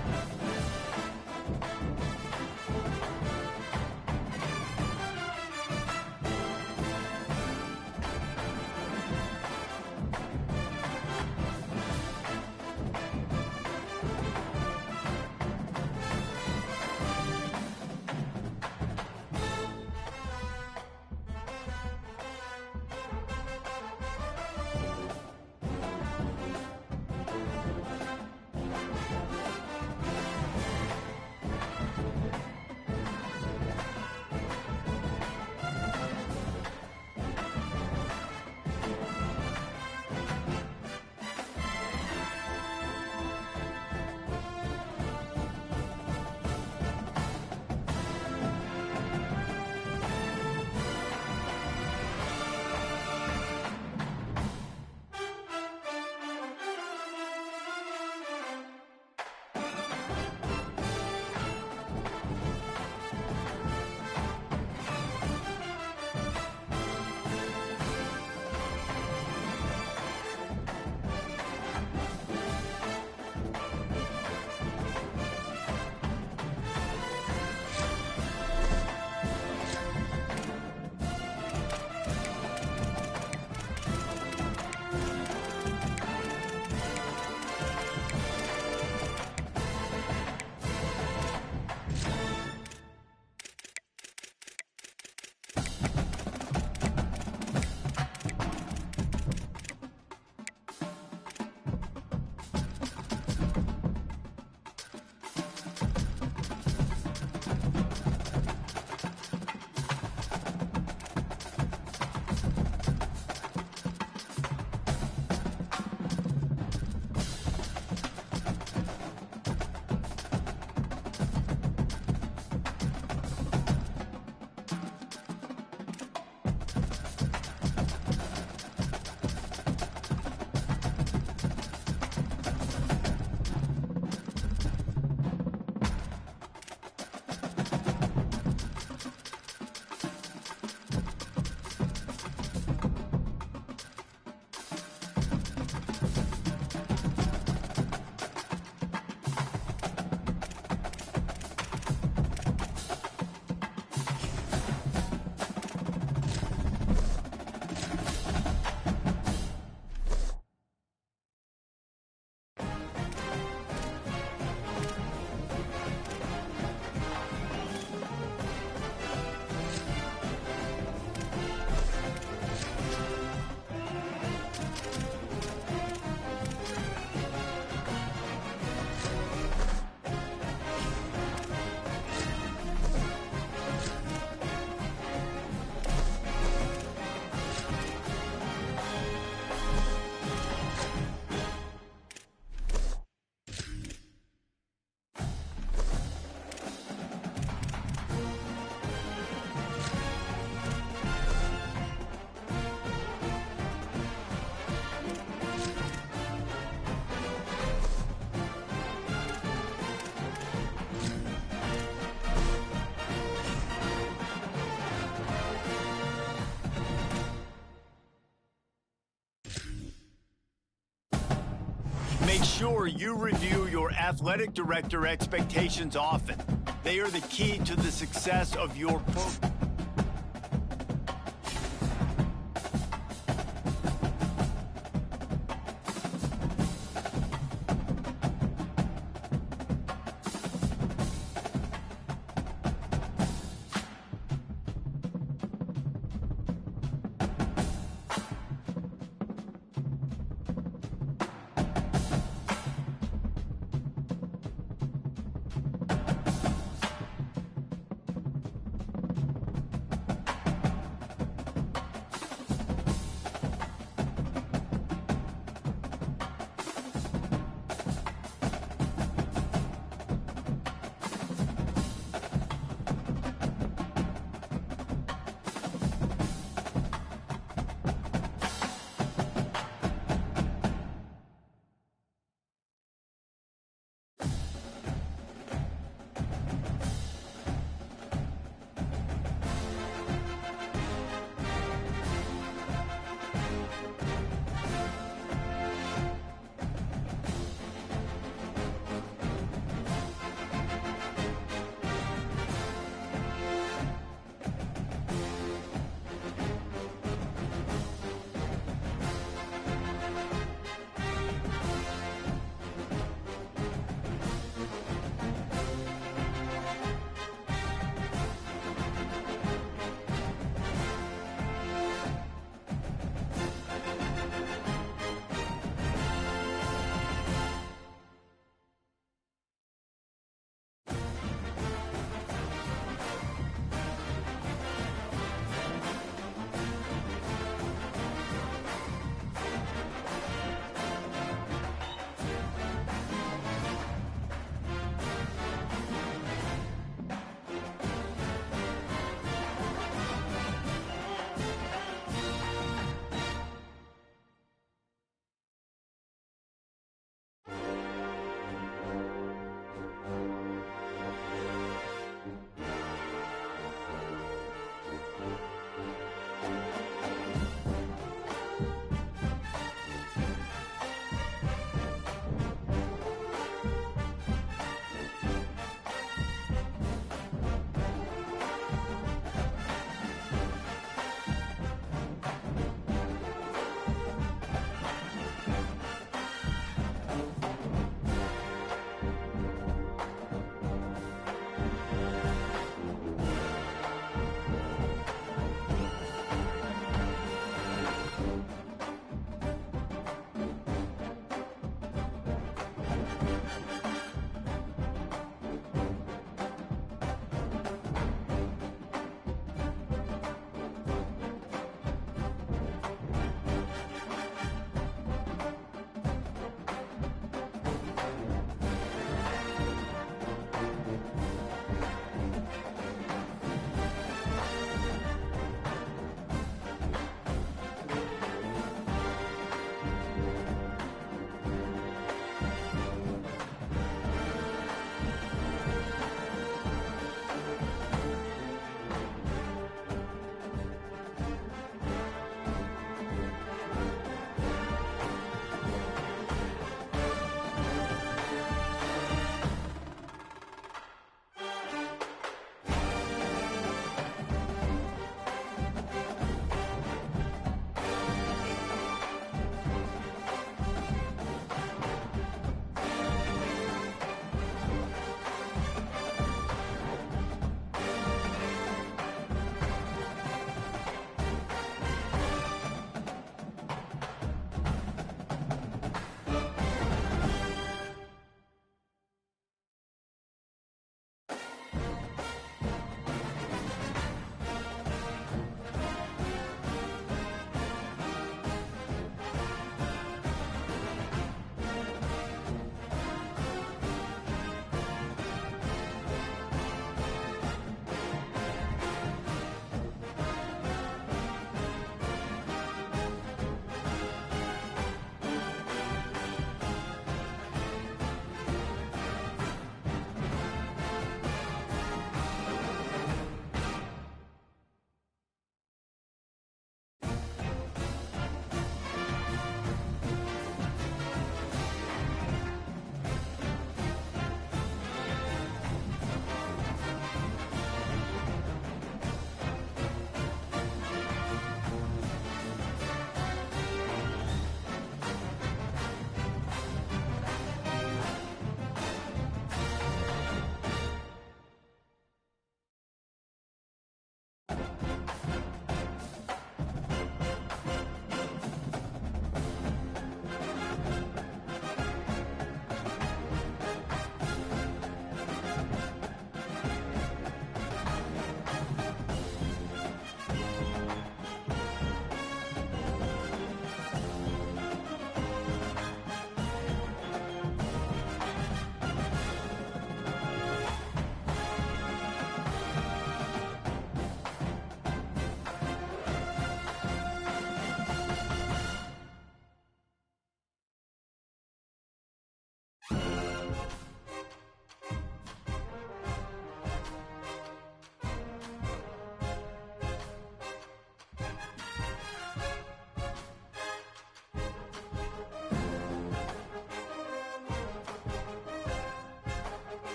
C: Make sure you review your athletic director expectations often. They are the key to the success of your program.